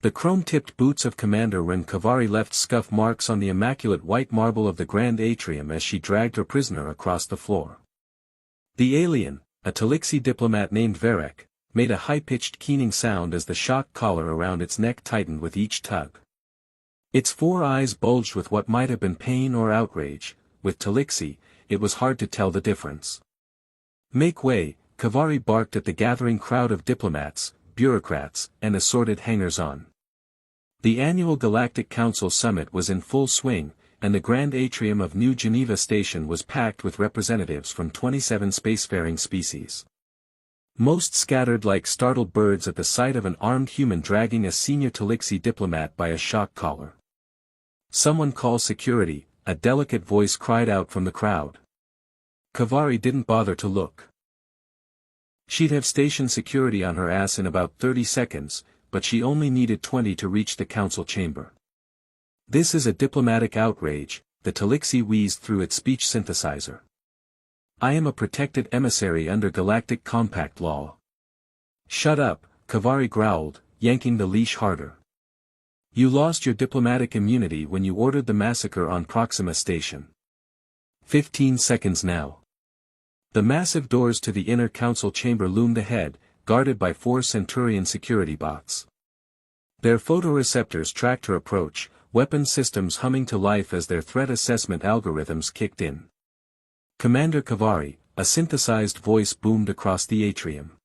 The chrome-tipped boots of Commander Ren Kavari left scuff marks on the immaculate white marble of the grand atrium as she dragged her prisoner across the floor. The alien, a Talyxi diplomat named Varek, made a high-pitched keening sound as the shock collar around its neck tightened with each tug. Its 4 eyes bulged with what might have been pain or outrage. With Talyxi, it was hard to tell the difference. "Make way," Kavari barked at the gathering crowd of diplomats, bureaucrats, and assorted hangers-on. The annual Galactic Council summit was in full swing, and the grand atrium of New Geneva Station was packed with representatives from 27 spacefaring species. Most scattered like startled birds at the sight of an armed human dragging a senior Talyxi diplomat by a shock collar. "Someone call security," a delicate voice cried out from the crowd. Kavari didn't bother to look. She'd have stationed security on her ass in about 30 seconds, but she only needed 20 to reach the council chamber. "This is a diplomatic outrage," the Talyxi wheezed through its speech synthesizer. "I am a protected emissary under Galactic Compact law." "Shut up," Kavari growled, yanking the leash harder. "You lost your diplomatic immunity when you ordered the massacre on Proxima Station. 15 seconds now." The massive doors to the inner council chamber loomed ahead, guarded by 4 Centurion security bots. Their photoreceptors tracked her approach, weapon systems humming to life as their threat assessment algorithms kicked in. "Commander Kavari," a synthesized voice boomed across the atrium.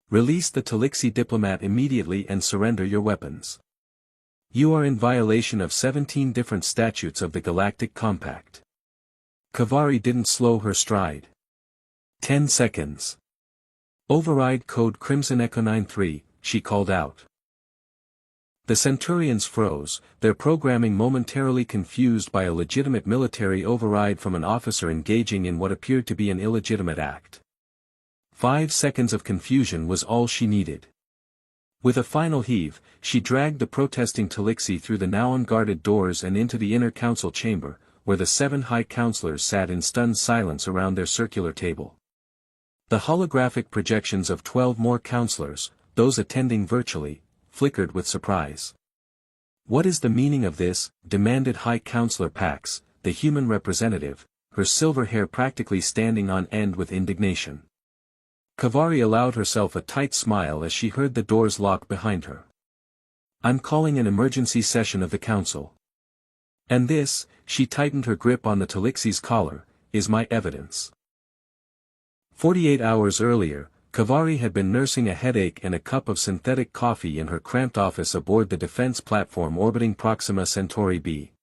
"Release the Talyxi diplomat immediately and surrender your weapons. You are in violation of 17 different statutes of the Galactic Compact." Kavari didn't slow her stride. 10 seconds. "Override code Crimson Echo 93, she called out. The Centurions froze, their programming momentarily confused by a legitimate military override from an officer engaging in what appeared to be an illegitimate act. 5 seconds of confusion was all she needed. With a final heave, she dragged the protesting Talyxi through the now unguarded doors and into the inner council chamber, where the 7 high counselors sat in stunned silence around their circular table. The holographic projections of 12 more counselors, those attending virtually, flickered with surprise. "What is the meaning of this?" demanded High Counselor Pax, the human representative, her silver hair practically standing on end with indignation. Kavari allowed herself a tight smile as she heard the doors lock behind her. "I'm calling an emergency session of the council. And this," she tightened her grip on the Talyxi's collar, "is my evidence." 48 hours earlier, Kavari had been nursing a headache and a cup of synthetic coffee in her cramped office aboard the defense platform orbiting Proxima Centauri b.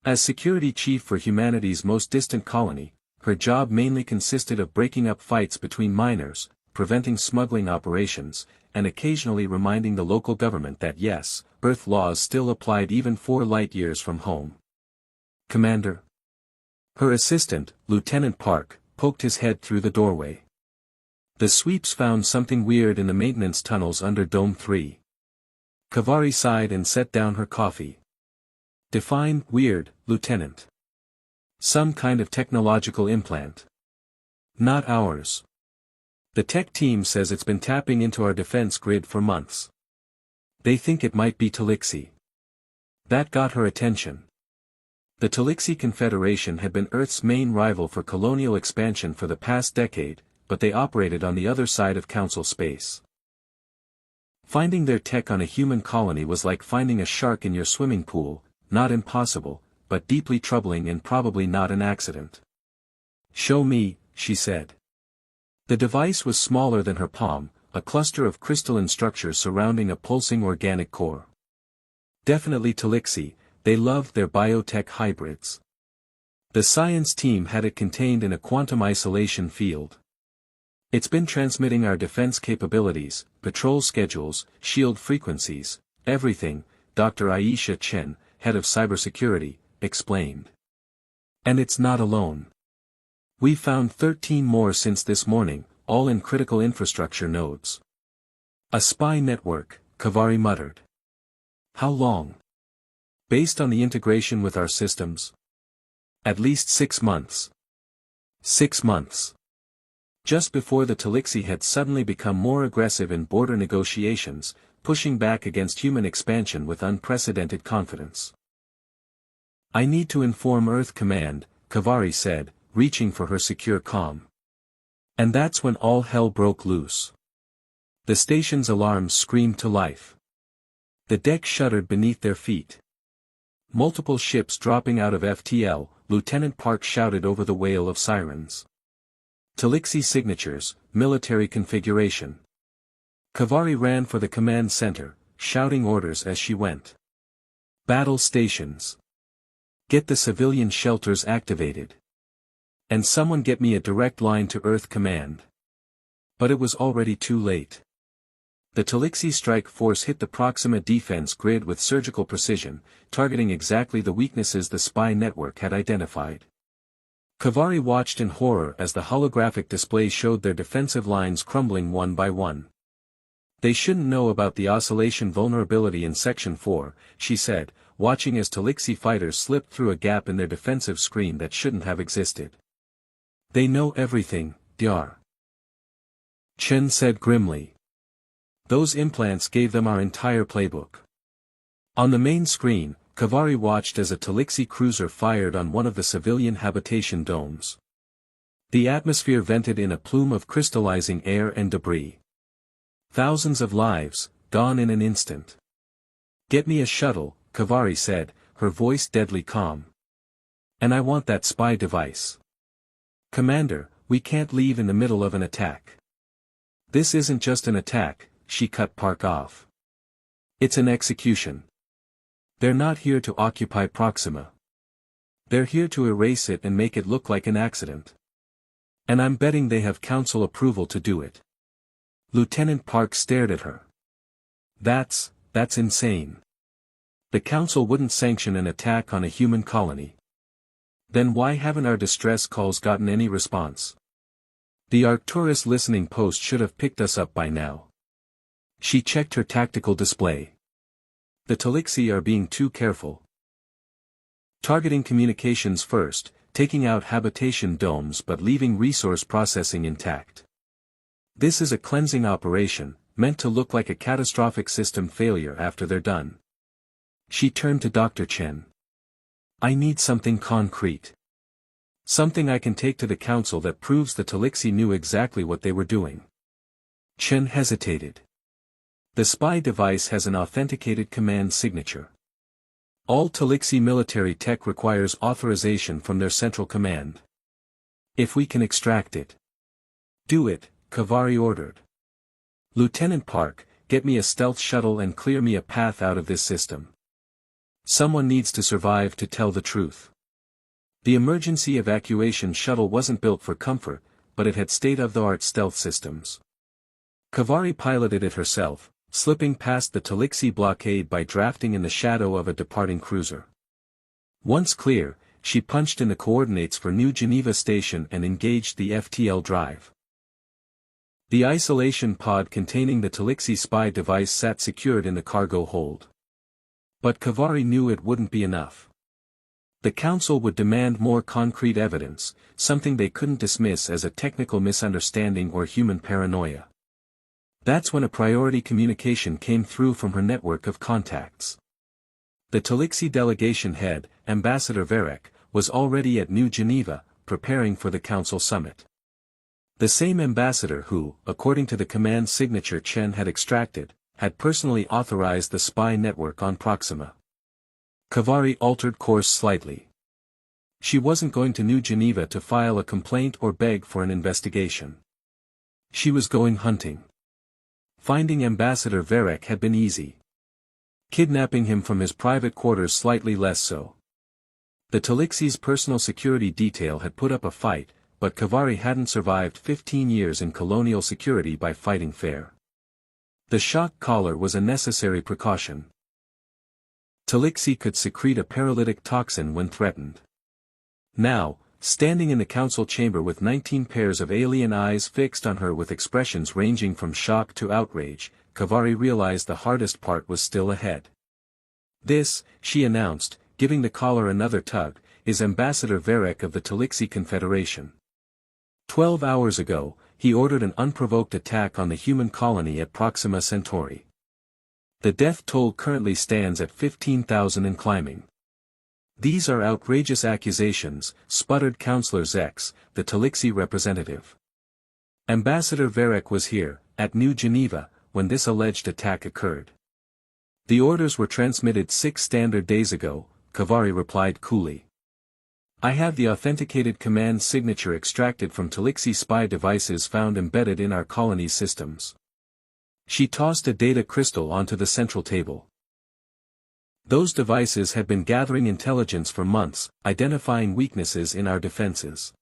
As security chief for humanity's most distant colony, her job mainly consisted of breaking up fights between miners, preventing smuggling operations, and occasionally reminding the local government that yes, Earth laws still applied even 4 light-years from home. "Commander?" Her assistant, Lieutenant Park, poked his head through the doorway. "The sweeps found something weird in the maintenance tunnels under Dome 3. Kavari sighed and set down her coffee. "Define weird, Lieutenant." "Some kind of technological implant." "Not ours. The tech team says it's been tapping into our defense grid for months. They think it might be Talyxi." That got her attention. The Talyxi Confederation had been Earth's main rival for colonial expansion for the past decade, but they operated on the other side of Council space. Finding their tech on a human colony was like finding a shark in your swimming pool, not impossible, but deeply troubling and probably not an accident. "Show me," she said. The device was smaller than her palm, a cluster of crystalline structures surrounding a pulsing organic core. Definitely Talyxi, they loved their biotech hybrids. The science team had it contained in a quantum isolation field. "It's been transmitting our defense capabilities, patrol schedules, shield frequencies, everything," Dr. Aisha Chen, head of cybersecurity, explained. "And it's not alone. We've found 13 more since this morning, all in critical infrastructure nodes." "A spy network," Kavari muttered. "How long?" "Based on the integration with our systems?" "At least 6 months." 6 months. Just before the Talyxi had suddenly become more aggressive in border negotiations, pushing back against human expansion with unprecedented confidence. "I need to inform Earth Command," Kavari said, reaching for her secure comm. And that's when all hell broke loose. The station's alarms screamed to life. The deck shuddered beneath their feet. Multiple ships dropping out of FTL, Lieutenant Park shouted over the wail of sirens. Talyxi signatures, military configuration. Kavari ran for the command center, shouting orders as she went. Battle stations. Get the civilian shelters activated. And someone get me a direct line to Earth Command. But it was already too late. The Talyxi strike force hit the Proxima defense grid with surgical precision, targeting exactly the weaknesses the spy network had identified. Kavari watched in horror as the holographic display showed their defensive lines crumbling one by one. "They shouldn't know about the oscillation vulnerability in Section 4, she said, watching as Talyxi fighters slipped through a gap in their defensive screen that shouldn't have existed. "They know everything, Dr. Chen said grimly. "Those implants gave them our entire playbook." On the main screen, Kavari watched as a Talyxi cruiser fired on one of the civilian habitation domes. The atmosphere vented in a plume of crystallizing air and debris. Thousands of lives, gone in an instant. "Get me a shuttle," Kavari said, her voice deadly calm. "And I want that spy device." "Commander, we can't leave in the middle of an attack." "This isn't just an attack," she cut Park off. "It's an execution. They're not here to occupy Proxima. They're here to erase it and make it look like an accident. And I'm betting they have council approval to do it." Lieutenant Park stared at her. That's insane. The council wouldn't sanction an attack on a human colony. Then why haven't our distress calls gotten any response? The Arcturus listening post should have picked us up by now. She checked her tactical display. The Talyxi are being too careful. Targeting communications first, taking out habitation domes but leaving resource processing intact. This is a cleansing operation, meant to look like a catastrophic system failure after they're done. She turned to Dr. Chen. "I need something concrete. Something I can take to the council that proves the Talyxi knew exactly what they were doing." Chen hesitated. "The spy device has an authenticated command signature. All Talyxi military tech requires authorization from their central command. If we can extract it." "Do it," Kavari ordered. "Lieutenant Park, get me a stealth shuttle and clear me a path out of this system. Someone needs to survive to tell the truth." The emergency evacuation shuttle wasn't built for comfort, but it had state-of-the-art stealth systems. Kavari piloted it herself, slipping past the Talyxi blockade by drafting in the shadow of a departing cruiser. Once clear, she punched in the coordinates for New Geneva Station and engaged the FTL drive. The isolation pod containing the Talyxi spy device sat secured in the cargo hold. But Kavari knew it wouldn't be enough. The council would demand more concrete evidence, something they couldn't dismiss as a technical misunderstanding or human paranoia. That's when a priority communication came through from her network of contacts. The Talyxi delegation head, Ambassador Verek, was already at New Geneva, preparing for the council summit. The same ambassador who, according to the command signature Chen had extracted, had personally authorized the spy network on Proxima. Kavari altered course slightly. She wasn't going to New Geneva to file a complaint or beg for an investigation. She was going hunting. Finding Ambassador Verek had been easy. Kidnapping him from his private quarters slightly less so. The Talyxi's personal security detail had put up a fight, but Kavari hadn't survived 15 years in colonial security by fighting fair. The shock collar was a necessary precaution. Talyxi could secrete a paralytic toxin when threatened. Now, standing in the council chamber with 19 pairs of alien eyes fixed on her with expressions ranging from shock to outrage, Kavari realized the hardest part was still ahead. "This," she announced, giving the collar another tug, "is Ambassador Verek of the Talyxi Confederation. 12 hours ago, he ordered an unprovoked attack on the human colony at Proxima Centauri. The death toll currently stands at 15,000 and climbing. These are outrageous accusations, sputtered Counselor Zex, the Talyxi representative. Ambassador Varek was here, at New Geneva, when this alleged attack occurred. The orders were transmitted 6 standard days ago, Kavari replied coolly. I have the authenticated command signature extracted from Talyxi spy devices found embedded in our colony's systems. She tossed a data crystal onto the central table. Those devices had been gathering intelligence for months, identifying weaknesses in our defenses.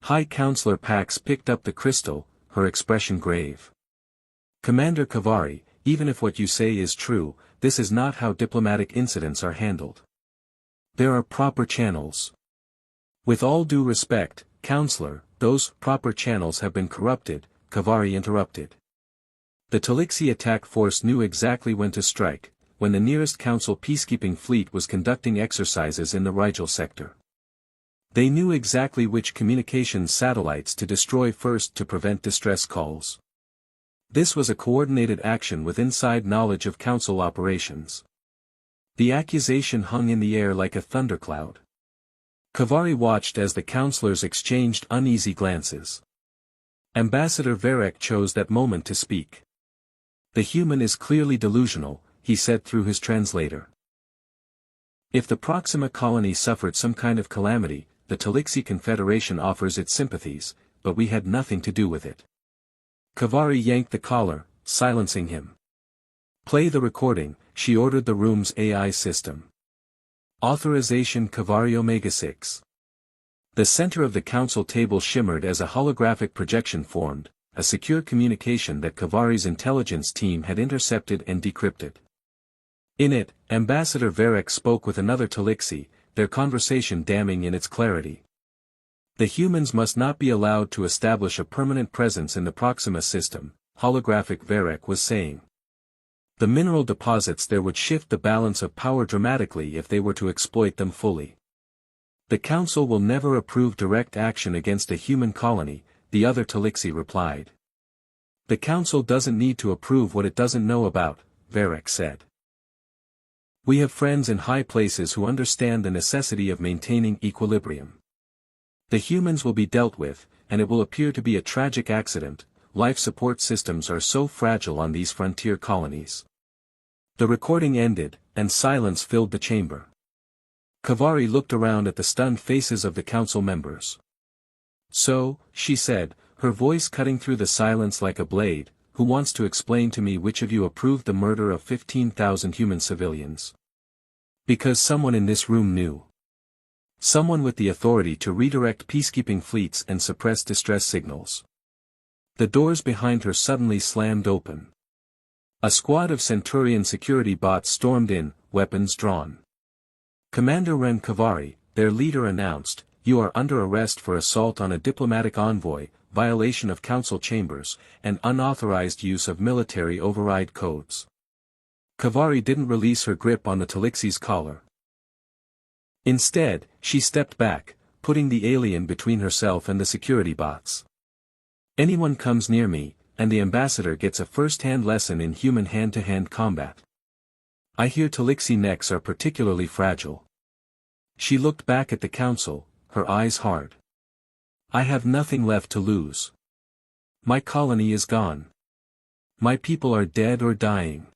High Counselor Pax picked up the crystal, her expression grave. Commander Kavari, even if what you say is true, this is not how diplomatic incidents are handled. There are proper channels. With all due respect, Counselor, those proper channels have been corrupted, Kavari interrupted. The Talyxi attack force knew exactly when to strike, when the nearest Council peacekeeping fleet was conducting exercises in the Rigel sector. They knew exactly which communications satellites to destroy first to prevent distress calls. This was a coordinated action with inside knowledge of Council operations. The accusation hung in the air like a thundercloud. Kavari watched as the councillors exchanged uneasy glances. Ambassador Varek chose that moment to speak. The human is clearly delusional, he said through his translator. If the Proxima colony suffered some kind of calamity, the Talyxi Confederation offers its sympathies, but we had nothing to do with it. Kavari yanked the collar, silencing him. Play the recording, she ordered the room's AI system. Authorization Kavari Omega-6. The center of the council table shimmered as a holographic projection formed, a secure communication that Kavari's intelligence team had intercepted and decrypted. In it, Ambassador Varek spoke with another Talyxi, their conversation damning in its clarity. The humans must not be allowed to establish a permanent presence in the Proxima system, holographic Varek was saying. The mineral deposits there would shift the balance of power dramatically if they were to exploit them fully. The Council will never approve direct action against a human colony, the other Talyxi replied. The Council doesn't need to approve what it doesn't know about, Varek said. We have friends in high places who understand the necessity of maintaining equilibrium. The humans will be dealt with, and it will appear to be a tragic accident. Life support systems are so fragile on these frontier colonies. The recording ended, and silence filled the chamber. Kavari looked around at the stunned faces of the council members. So, she said, her voice cutting through the silence like a blade, who wants to explain to me which of you approved the murder of 15,000 human civilians? Because someone in this room knew. Someone with the authority to redirect peacekeeping fleets and suppress distress signals. The doors behind her suddenly slammed open. A squad of Centurion security bots stormed in, weapons drawn. Commander Ren Kavari, their leader announced, "You are under arrest for assault on a diplomatic envoy, violation of council chambers, and unauthorized use of military override codes." Kavari didn't release her grip on the Talyxi's collar. Instead, she stepped back, putting the alien between herself and the security bots. Anyone comes near me, and the ambassador gets a first-hand lesson in human hand-to-hand combat. I hear Talyxi necks are particularly fragile. She looked back at the council, her eyes hard. I have nothing left to lose. My colony is gone. My people are dead or dying.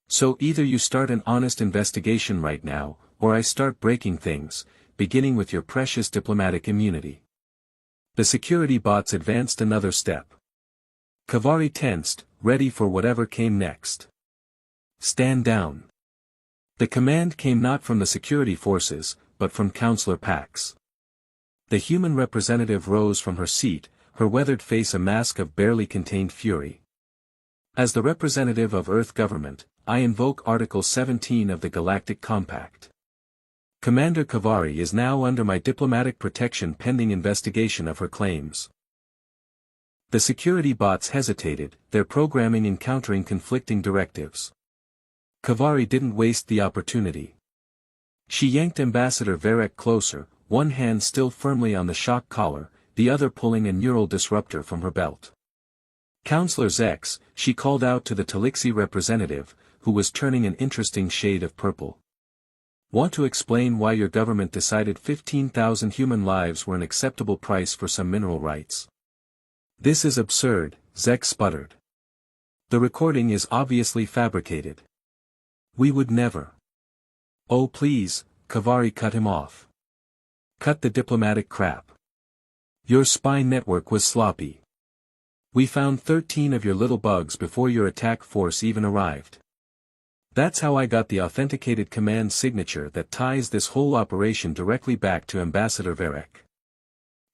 So either you start an honest investigation right now, or I start breaking things, beginning with your precious diplomatic immunity. The security bots advanced another step. Kavari tensed, ready for whatever came next. Stand down. The command came not from the security forces, but from Counselor Pax. The human representative rose from her seat, her weathered face a mask of barely contained fury. As the representative of Earth government, I invoke Article 17 of the Galactic Compact. Commander Kavari is now under my diplomatic protection pending investigation of her claims. The security bots hesitated, their programming encountering conflicting directives. Kavari didn't waste the opportunity. She yanked Ambassador Varek closer, one hand still firmly on the shock collar, the other pulling a neural disruptor from her belt. Counselor Zex, she called out to the Talyxi representative, who was turning an interesting shade of purple. Want to explain why your government decided 15,000 human lives were an acceptable price for some mineral rights? This is absurd, Zek sputtered. The recording is obviously fabricated. We would never. Oh please, Kavari cut him off. Cut the diplomatic crap. Your spy network was sloppy. We found 13 of your little bugs before your attack force even arrived. That's how I got the authenticated command signature that ties this whole operation directly back to Ambassador Varek.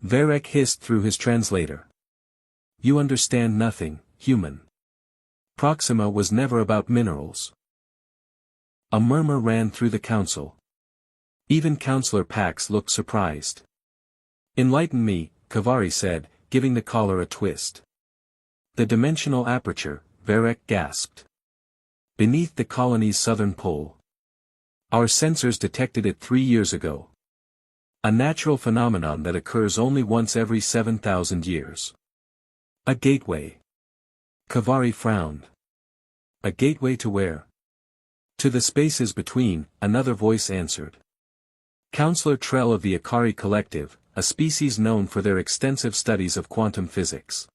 Varek hissed through his translator. You understand nothing, human. Proxima was never about minerals. A murmur ran through the council. Even Councillor Pax looked surprised. Enlighten me, Kavari said, giving the collar a twist. The dimensional aperture, Varek gasped. Beneath the colony's southern pole. Our sensors detected it 3 years ago. A natural phenomenon that occurs only once every 7,000 years. A gateway. Kavari frowned. A gateway to where? To the spaces between, another voice answered. Councillor Trell of the Akari Collective, a species known for their extensive studies of quantum physics.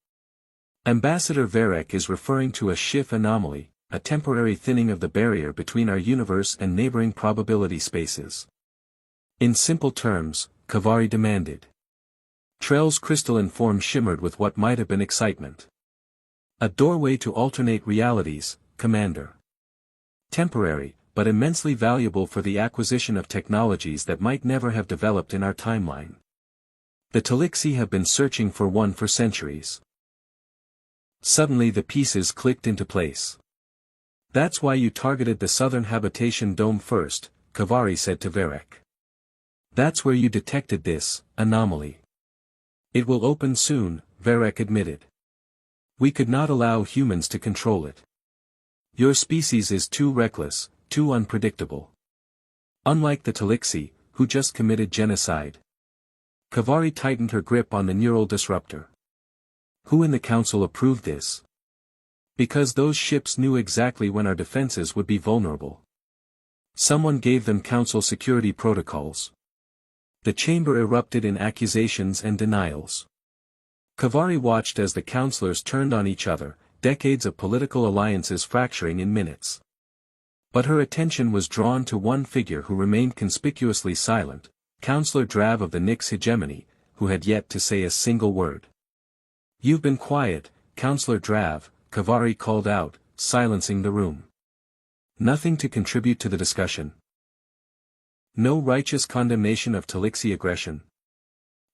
Ambassador Varek is referring to a Schiff anomaly, a temporary thinning of the barrier between our universe and neighboring probability spaces. In simple terms, Kavari demanded. Trell's crystalline form shimmered with what might have been excitement. A doorway to alternate realities, Commander. Temporary, but immensely valuable for the acquisition of technologies that might never have developed in our timeline. The Talyxi have been searching for one for centuries. Suddenly the pieces clicked into place. That's why you targeted the southern habitation dome first, Kavari said to Varek. That's where you detected this anomaly. It will open soon, Varek admitted. We could not allow humans to control it. Your species is too reckless, too unpredictable. Unlike the Talyxi, who just committed genocide. Kavari tightened her grip on the neural disruptor. Who in the council approved this? Because those ships knew exactly when our defenses would be vulnerable. Someone gave them council security protocols. The chamber erupted in accusations and denials. Kavari watched as the councillors turned on each other, decades of political alliances fracturing in minutes. But her attention was drawn to one figure who remained conspicuously silent, Councillor Drav of the Nyx hegemony, who had yet to say a single word. You've been quiet, Councillor Drav, Kavari called out, silencing the room. Nothing to contribute to the discussion. No righteous condemnation of Talyxi aggression.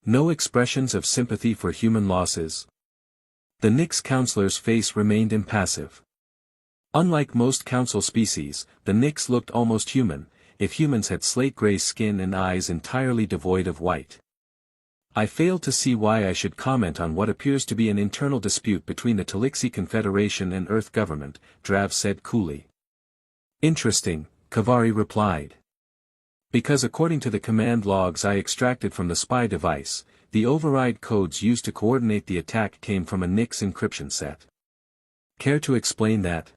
No expressions of sympathy for human losses. The Nyx councillor's face remained impassive. Unlike most council species, the Nyx looked almost human, if humans had slate-gray skin and eyes entirely devoid of white. I fail to see why I should comment on what appears to be an internal dispute between the Talyxi Confederation and Earth government, Drav said coolly. Interesting, Kavari replied. Because according to the command logs I extracted from the spy device, the override codes used to coordinate the attack came from a Nyx encryption set. Care to explain that?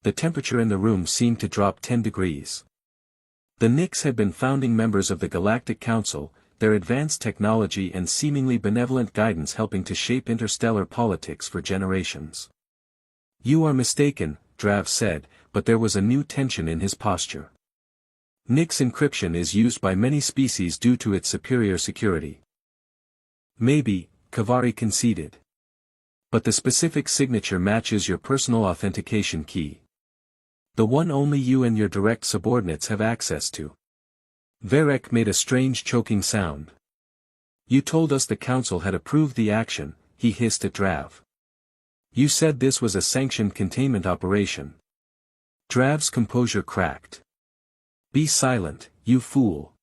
The temperature in the room seemed to drop 10 degrees. The Nyx had been founding members of the Galactic Council, their advanced technology and seemingly benevolent guidance helping to shape interstellar politics for generations. You are mistaken, Drav said, but there was a new tension in his posture. Nyx encryption is used by many species due to its superior security. Maybe, Kavari conceded. But the specific signature matches your personal authentication key. The one only you and your direct subordinates have access to. Varek made a strange choking sound. You told us the council had approved the action, he hissed at Drav. You said this was a sanctioned containment operation. Drav's composure cracked. Be silent, you fool.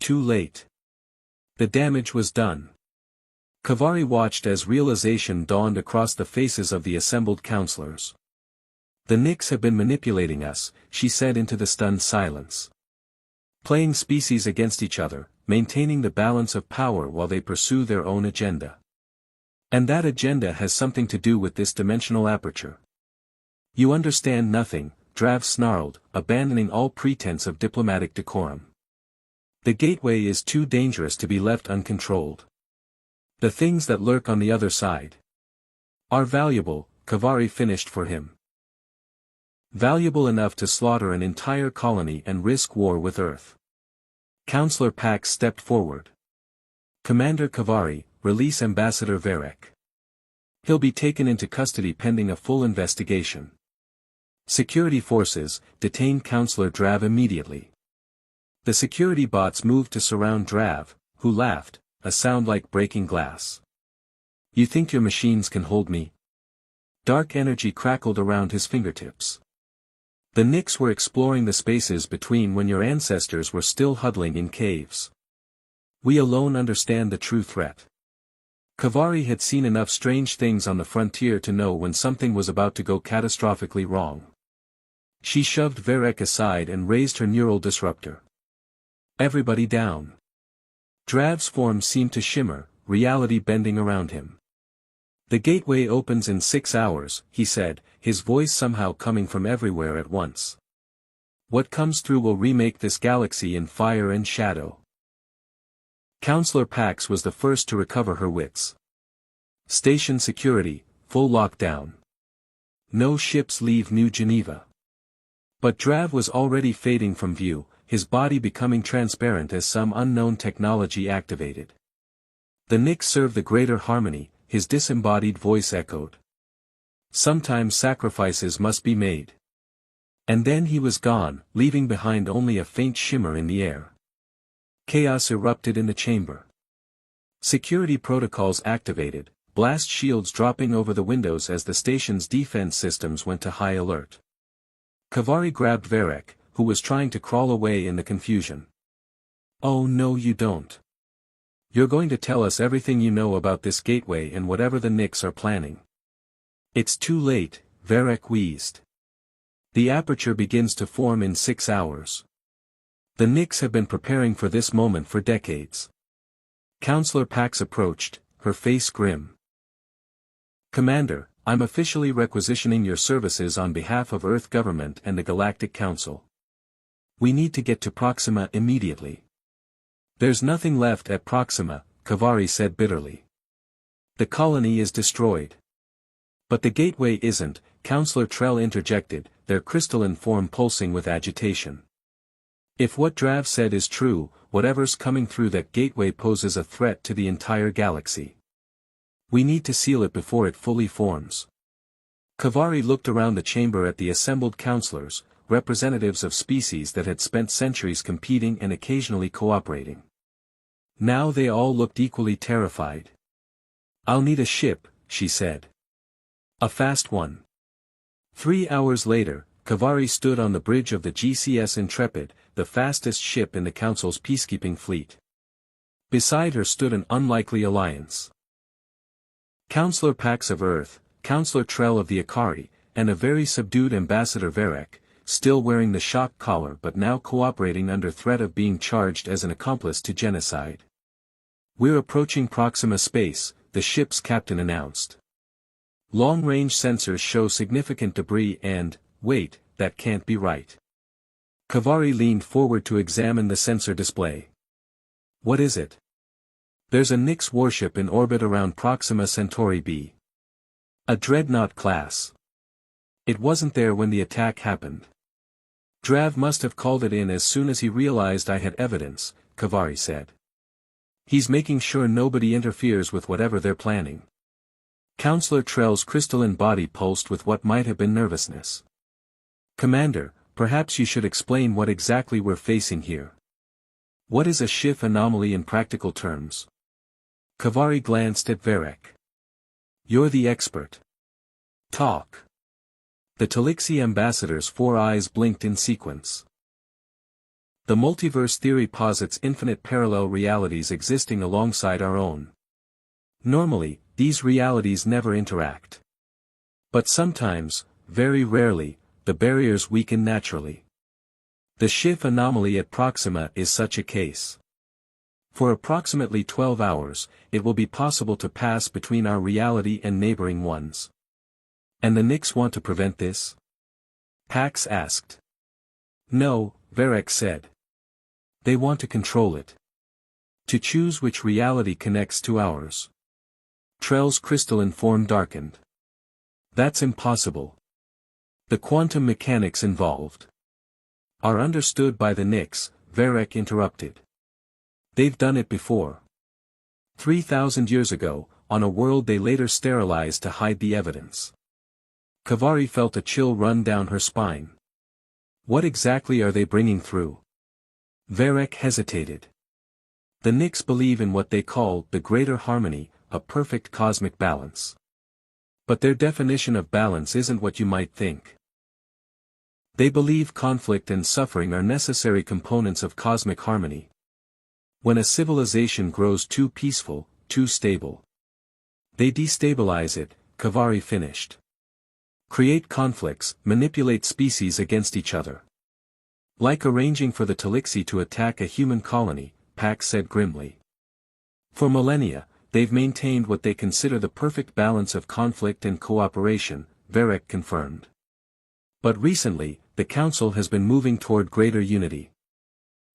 Too late. The damage was done. Kavari watched as realization dawned across the faces of the assembled councillors. The Nyx have been manipulating us, she said into the stunned silence. Playing species against each other, maintaining the balance of power while they pursue their own agenda. And that agenda has something to do with this dimensional aperture. You understand nothing, Drav snarled, abandoning all pretense of diplomatic decorum. The gateway is too dangerous to be left uncontrolled. The things that lurk on the other side are valuable, Kavari finished for him. Valuable enough to slaughter an entire colony and risk war with Earth. Counselor Pax stepped forward. Commander Kavari, release Ambassador Varek. He'll be taken into custody pending a full investigation. Security forces, detain Counselor Drav immediately. The security bots moved to surround Drav, who laughed, a sound like breaking glass. You think your machines can hold me? Dark energy crackled around his fingertips. The Nyx were exploring the spaces between when your ancestors were still huddling in caves. We alone understand the true threat. Kavari had seen enough strange things on the frontier to know when something was about to go catastrophically wrong. She shoved Varek aside and raised her neural disruptor. Everybody down. Drav's form seemed to shimmer, reality bending around him. The gateway opens in 6 hours, he said, his voice somehow coming from everywhere at once. What comes through will remake this galaxy in fire and shadow. Counselor Pax was the first to recover her wits. Station security, full lockdown. No ships leave New Geneva. But Drav was already fading from view, his body becoming transparent as some unknown technology activated. The Nyx serve the greater harmony, his disembodied voice echoed. Sometimes sacrifices must be made. And then he was gone, leaving behind only a faint shimmer in the air. Chaos erupted in the chamber. Security protocols activated, blast shields dropping over the windows as the station's defense systems went to high alert. Kavari grabbed Varek, who was trying to crawl away in the confusion. Oh no, you don't. You're going to tell us everything you know about this gateway and whatever the Nyx are planning. It's too late, Varek wheezed. The aperture begins to form in 6 hours. The Nyx have been preparing for this moment for decades. Counselor Pax approached, her face grim. Commander, I'm officially requisitioning your services on behalf of Earth government and the Galactic Council. We need to get to Proxima immediately. There's nothing left at Proxima, Kavari said bitterly. The colony is destroyed. But the gateway isn't, Counselor Trell interjected, their crystalline form pulsing with agitation. If what Drav said is true, whatever's coming through that gateway poses a threat to the entire galaxy. We need to seal it before it fully forms. Kavari looked around the chamber at the assembled counselors, representatives of species that had spent centuries competing and occasionally cooperating. Now they all looked equally terrified. I'll need a ship, she said. A fast one. 3 hours later, Kavari stood on the bridge of the GCS Intrepid, the fastest ship in the Council's peacekeeping fleet. Beside her stood an unlikely alliance. Counselor Pax of Earth, Counselor Trell of the Akari, and a very subdued Ambassador Varek, still wearing the shock collar but now cooperating under threat of being charged as an accomplice to genocide. We're approaching Proxima space, the ship's captain announced. Long-range sensors show significant debris and, wait, that can't be right. Kavari leaned forward to examine the sensor display. What is it? There's a Nyx warship in orbit around Proxima Centauri b. A dreadnought class. It wasn't there when the attack happened. Drav must have called it in as soon as he realized I had evidence, Kavari said. He's making sure nobody interferes with whatever they're planning. Counselor Trell's crystalline body pulsed with what might have been nervousness. Commander, perhaps you should explain what exactly we're facing here. What is a Schiff anomaly in practical terms? Kavari glanced at Varek. You're the expert. Talk. The Talyxi ambassador's 4 eyes blinked in sequence. The multiverse theory posits infinite parallel realities existing alongside our own. Normally, these realities never interact. But sometimes, very rarely, the barriers weaken naturally. The Schiff anomaly at Proxima is such a case. For approximately 12 hours, it will be possible to pass between our reality and neighboring ones. And the Nyx want to prevent this? Pax asked. No, Varek said. They want to control it. To choose which reality connects to ours. Trell's crystalline form darkened. That's impossible. The quantum mechanics involved are understood by the Nix, Varek interrupted. They've done it before. 3,000 years ago, on a world they later sterilized to hide the evidence. Kavari felt a chill run down her spine. What exactly are they bringing through? Varek hesitated. The Nix believe in what they call the greater harmony, a perfect cosmic balance. But their definition of balance isn't what you might think. They believe conflict and suffering are necessary components of cosmic harmony. When a civilization grows too peaceful, too stable, they destabilize it, Kavari finished. Create conflicts, manipulate species against each other. Like arranging for the Talyxi to attack a human colony, Pax said grimly. For millennia, they've maintained what they consider the perfect balance of conflict and cooperation, Varek confirmed. But recently, the Council has been moving toward greater unity.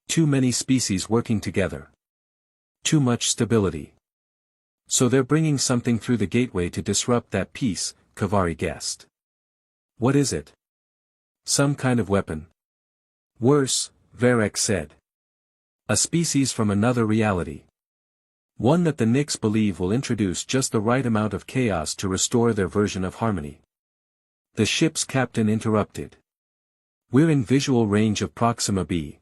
Too many species working together. Too much stability. So they're bringing something through the gateway to disrupt that peace, Kavari guessed. What is it? Some kind of weapon. Worse, Varek said. A species from another reality. One that the Nix believe will introduce just the right amount of chaos to restore their version of harmony. The ship's captain interrupted. We're in visual range of Proxima B.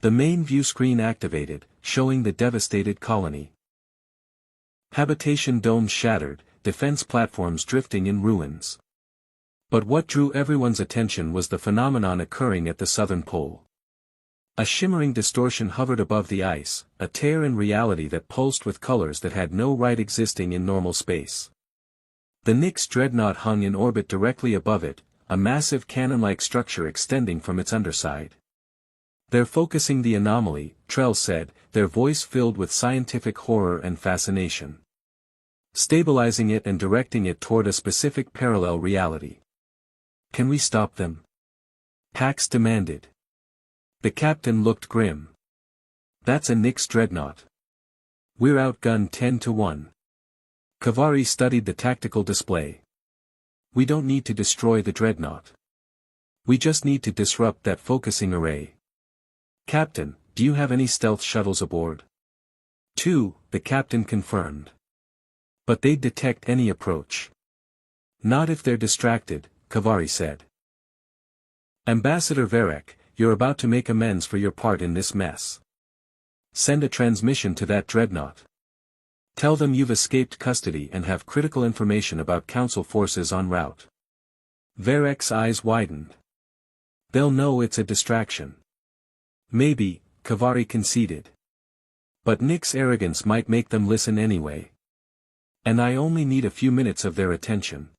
The main view screen activated, showing the devastated colony. Habitation domes shattered, defense platforms drifting in ruins. But what drew everyone's attention was the phenomenon occurring at the southern pole. A shimmering distortion hovered above the ice, a tear in reality that pulsed with colors that had no right existing in normal space. The Nix dreadnought hung in orbit directly above it, a massive cannon-like structure extending from its underside. They're focusing the anomaly, Trell said, their voice filled with scientific horror and fascination. Stabilizing it and directing it toward a specific parallel reality. Can we stop them? Pax demanded. The captain looked grim. That's a Nix dreadnought. We're outgunned 10-1. Kavari studied the tactical display. We don't need to destroy the dreadnought. We just need to disrupt that focusing array. Captain, do you have any stealth shuttles aboard? 2, the captain confirmed. But they'd detect any approach. Not if they're distracted, Kavari said. Ambassador Varek, you're about to make amends for your part in this mess. Send a transmission to that dreadnought. Tell them you've escaped custody and have critical information about Council forces en route. Varek's eyes widened. They'll know it's a distraction. Maybe, Kavari conceded. But Nix arrogance might make them listen anyway. And I only need a few minutes of their attention.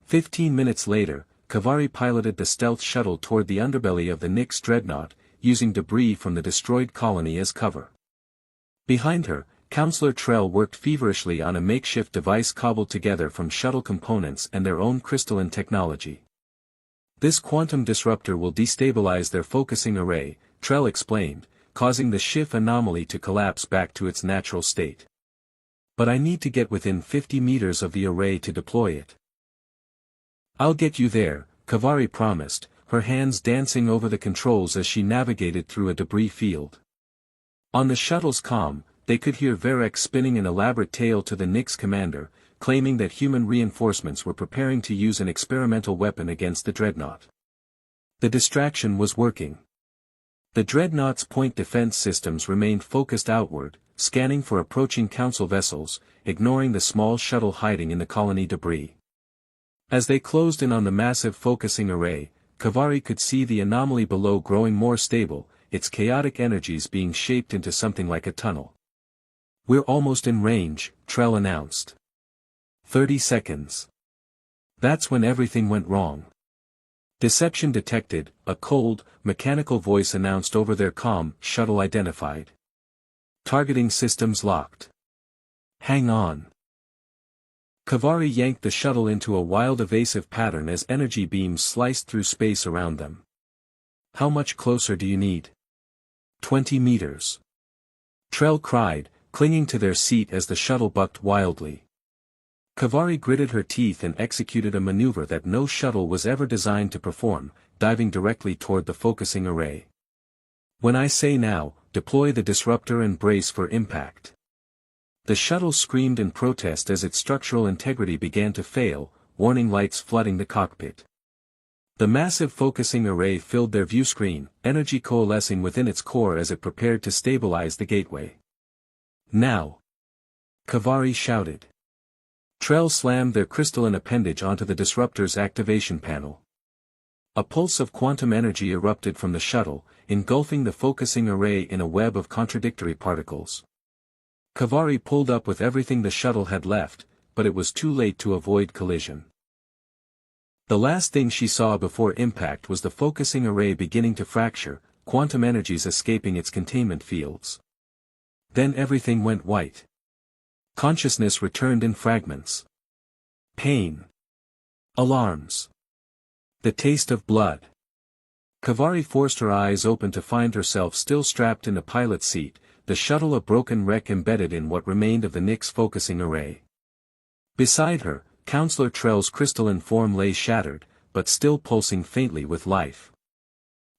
15 minutes later, Kavari piloted the stealth shuttle toward the underbelly of the Nix dreadnought, using debris from the destroyed colony as cover. Behind her, Counselor Trell worked feverishly on a makeshift device cobbled together from shuttle components and their own crystalline technology. This quantum disruptor will destabilize their focusing array, Trell explained, causing the Schiff anomaly to collapse back to its natural state. But I need to get within 50 meters of the array to deploy it. I'll get you there, Kavari promised, her hands dancing over the controls as she navigated through a debris field. On the shuttle's comm, they could hear Varek spinning an elaborate tale to the Nix commander, claiming that human reinforcements were preparing to use an experimental weapon against the dreadnought. The distraction was working. The dreadnought's point defense systems remained focused outward, scanning for approaching Council vessels, ignoring the small shuttle hiding in the colony debris. As they closed in on the massive focusing array, Kavari could see the anomaly below growing more stable, its chaotic energies being shaped into something like a tunnel. We're almost in range, Trell announced. 30 seconds. That's when everything went wrong. Deception detected, a cold, mechanical voice announced over their comm, shuttle identified. Targeting systems locked. Hang on. Kavari yanked the shuttle into a wild evasive pattern as energy beams sliced through space around them. How much closer do you need? 20 meters. Trell cried, clinging to their seat as the shuttle bucked wildly. Kavari gritted her teeth and executed a maneuver that no shuttle was ever designed to perform, diving directly toward the focusing array. When I say now, deploy the disruptor and brace for impact. The shuttle screamed in protest as its structural integrity began to fail, warning lights flooding the cockpit. The massive focusing array filled their viewscreen, energy coalescing within its core as it prepared to stabilize the gateway. Now! Kavari shouted. Trell slammed their crystalline appendage onto the disruptor's activation panel. A pulse of quantum energy erupted from the shuttle, engulfing the focusing array in a web of contradictory particles. Kavari pulled up with everything the shuttle had left, but it was too late to avoid collision. The last thing she saw before impact was the focusing array beginning to fracture, quantum energies escaping its containment fields. Then everything went white. Consciousness returned in fragments. Pain. Alarms. The taste of blood. Kavari forced her eyes open to find herself still strapped in a pilot's seat, the shuttle a broken wreck embedded in what remained of the Nix focusing array. Beside her, Counselor Trell's crystalline form lay shattered, but still pulsing faintly with life.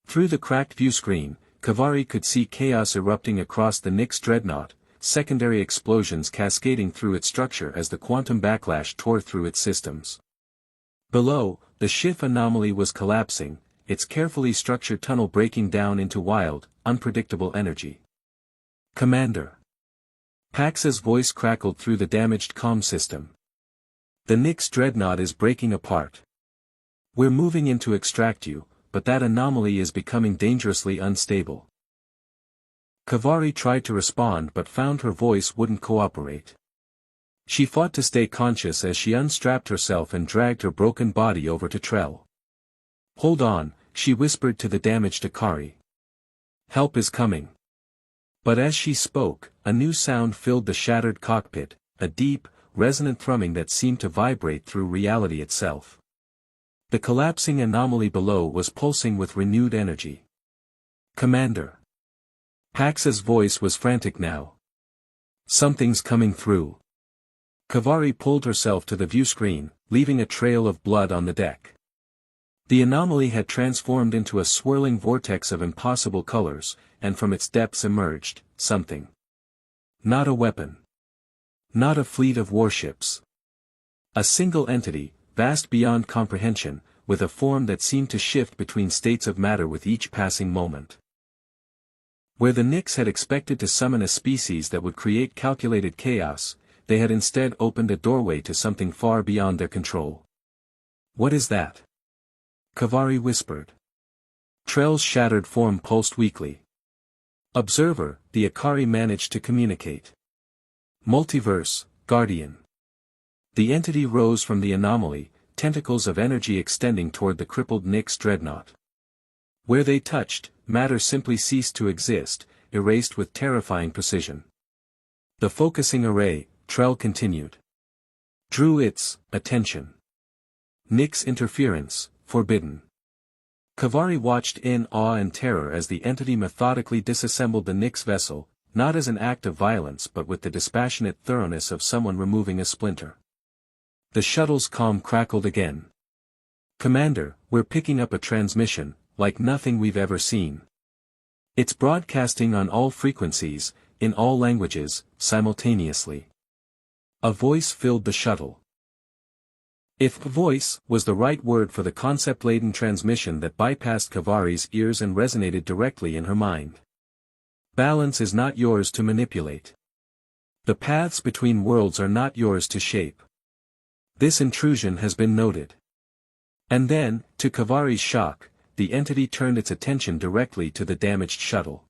Through the cracked viewscreen, Kavari could see chaos erupting across the Nix dreadnought, secondary explosions cascading through its structure as the quantum backlash tore through its systems. Below, the Schiff anomaly was collapsing, its carefully structured tunnel breaking down into wild, unpredictable energy. Commander. Pax's voice crackled through the damaged comm system. The Nix dreadnought is breaking apart. We're moving in to extract you, but that anomaly is becoming dangerously unstable. Kavari tried to respond but found her voice wouldn't cooperate. She fought to stay conscious as she unstrapped herself and dragged her broken body over to Trell. Hold on, she whispered to the damaged Akari. Help is coming. But as she spoke, a new sound filled the shattered cockpit, a deep, resonant thrumming that seemed to vibrate through reality itself. The collapsing anomaly below was pulsing with renewed energy. Commander. Pax's voice was frantic now. Something's coming through. Kavari pulled herself to the viewscreen, leaving a trail of blood on the deck. The anomaly had transformed into a swirling vortex of impossible colors, and from its depths emerged something. Not a weapon. Not a fleet of warships. A single entity, vast beyond comprehension, with a form that seemed to shift between states of matter with each passing moment. Where the Nix had expected to summon a species that would create calculated chaos, they had instead opened a doorway to something far beyond their control. What is that? Kavari whispered. Trell's shattered form pulsed weakly. Observer, the Akari managed to communicate. Multiverse, Guardian. The entity rose from the anomaly, tentacles of energy extending toward the crippled Nix dreadnought. Where they touched, matter simply ceased to exist, erased with terrifying precision. The focusing array, Trell continued, drew its attention. Nix interference, forbidden. Kavari watched in awe and terror as the entity methodically disassembled the Nix vessel, not as an act of violence but with the dispassionate thoroughness of someone removing a splinter. The shuttle's comm crackled again. Commander, we're picking up a transmission, like nothing we've ever seen. It's broadcasting on all frequencies, in all languages, simultaneously. A voice filled the shuttle. If voice was the right word for the concept-laden transmission that bypassed Kavari's ears and resonated directly in her mind. Balance is not yours to manipulate. The paths between worlds are not yours to shape. This intrusion has been noted. And then, to Kavari's shock, the entity turned its attention directly to the damaged shuttle.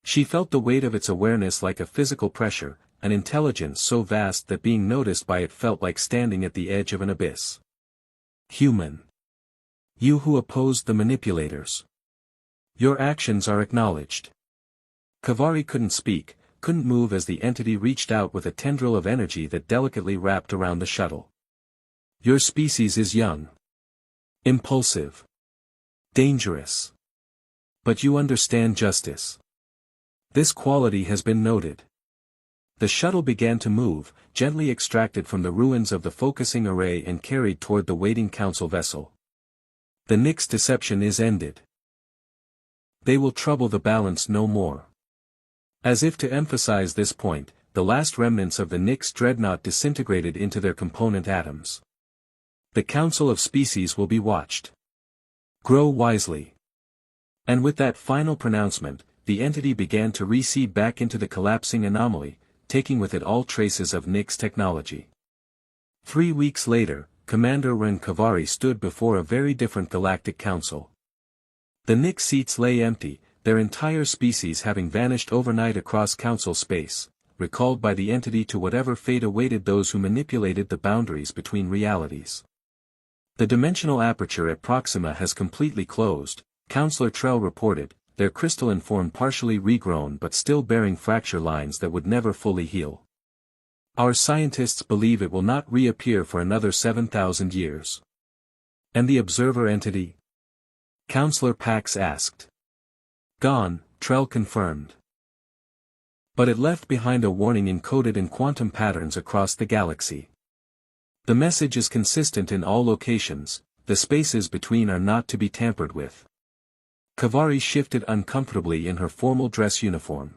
She felt the weight of its awareness like a physical pressure, an intelligence so vast that being noticed by it felt like standing at the edge of an abyss. Human. You who opposed the manipulators. Your actions are acknowledged. Kavari couldn't speak, couldn't move as the entity reached out with a tendril of energy that delicately wrapped around the shuttle. Your species is young. Impulsive. Dangerous. But you understand justice. This quality has been noted. The shuttle began to move, gently extracted from the ruins of the focusing array and carried toward the waiting council vessel. The Nyx deception is ended. They will trouble the balance no more. As if to emphasize this point, the last remnants of the Nyx dreadnought disintegrated into their component atoms. The Council of Species will be watched. Grow wisely. And with that final pronouncement, the entity began to recede back into the collapsing anomaly, taking with it all traces of Nyx technology. 3 weeks later, Commander Ren Kavari stood before a very different Galactic Council. The Nyx seats lay empty, their entire species having vanished overnight across Council space, recalled by the entity to whatever fate awaited those who manipulated the boundaries between realities. The dimensional aperture at Proxima has completely closed, Counselor Trell reported, their crystalline form partially regrown but still bearing fracture lines that would never fully heal. Our scientists believe it will not reappear for another 7,000 years. And the observer entity? Counselor Pax asked. Gone, Trell confirmed. But it left behind a warning encoded in quantum patterns across the galaxy. The message is consistent in all locations, the spaces between are not to be tampered with. Kavari shifted uncomfortably in her formal dress uniform.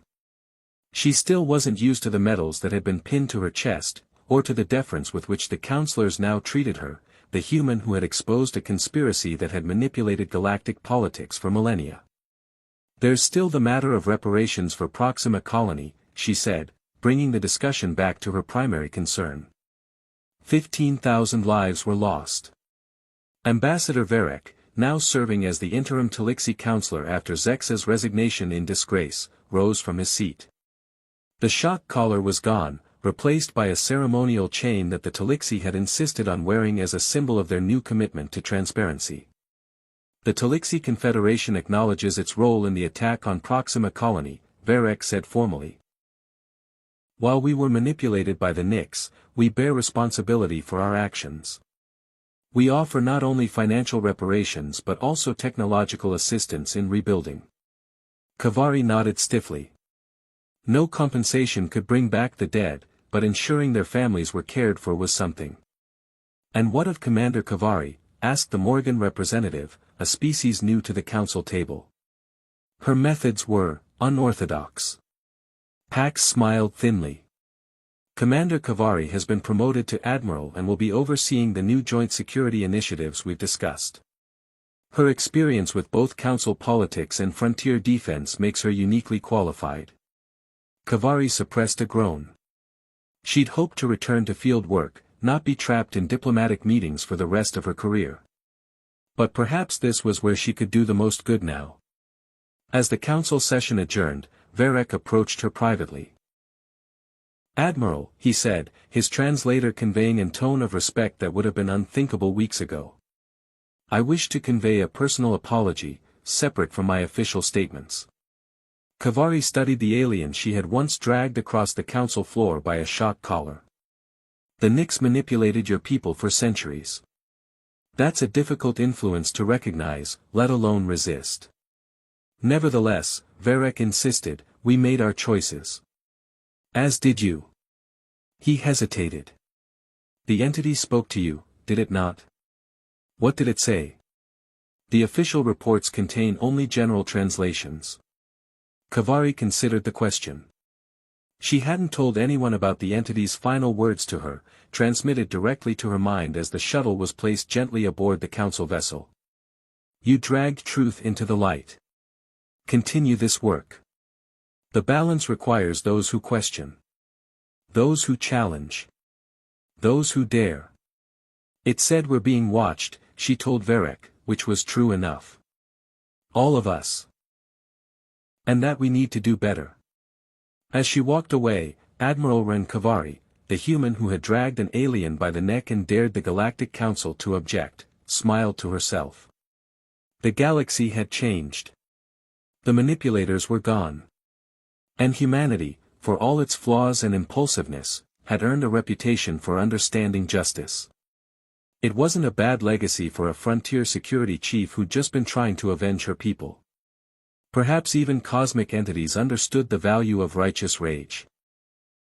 She still wasn't used to the medals that had been pinned to her chest, or to the deference with which the counselors now treated her, the human who had exposed a conspiracy that had manipulated galactic politics for millennia. There's still the matter of reparations for Proxima Colony, she said, bringing the discussion back to her primary concern. 15,000 lives were lost. Ambassador Varek, now serving as the interim Talyxi counselor after Zexa's resignation in disgrace, rose from his seat. The shock collar was gone, replaced by a ceremonial chain that the Talyxi had insisted on wearing as a symbol of their new commitment to transparency. The Talyxi Confederation acknowledges its role in the attack on Proxima Colony, Varek said formally. While we were manipulated by the Nyx, we bear responsibility for our actions. We offer not only financial reparations but also technological assistance in rebuilding. Kavari nodded stiffly. No compensation could bring back the dead, but ensuring their families were cared for was something. And what of Commander Kavari? Asked the Morgan representative, a species new to the council table. Her methods were unorthodox. Pax smiled thinly. Commander Kavari has been promoted to Admiral and will be overseeing the new joint security initiatives we've discussed. Her experience with both council politics and frontier defense makes her uniquely qualified. Kavari suppressed a groan. She'd hoped to return to field work, not be trapped in diplomatic meetings for the rest of her career. But perhaps this was where she could do the most good now. As the council session adjourned, Varek approached her privately. Admiral, he said, his translator conveying a tone of respect that would have been unthinkable weeks ago. I wish to convey a personal apology, separate from my official statements. Kavari studied the alien she had once dragged across the council floor by a shock collar. The Nyx manipulated your people for centuries. That's a difficult influence to recognize, let alone resist. Nevertheless, Varek insisted, we made our choices. As did you. He hesitated. The entity spoke to you, did it not? What did it say? The official reports contain only general translations. Kavari considered the question. She hadn't told anyone about the entity's final words to her, transmitted directly to her mind as the shuttle was placed gently aboard the council vessel. You dragged truth into the light. Continue this work. The balance requires those who question. Those who challenge. Those who dare. It said we're being watched, she told Varek, which was true enough. All of us. And that we need to do better. As she walked away, Admiral Ren Kavari, the human who had dragged an alien by the neck and dared the Galactic Council to object, smiled to herself. The galaxy had changed. The manipulators were gone. And humanity, for all its flaws and impulsiveness, had earned a reputation for understanding justice. It wasn't a bad legacy for a frontier security chief who'd just been trying to avenge her people. Perhaps even cosmic entities understood the value of righteous rage.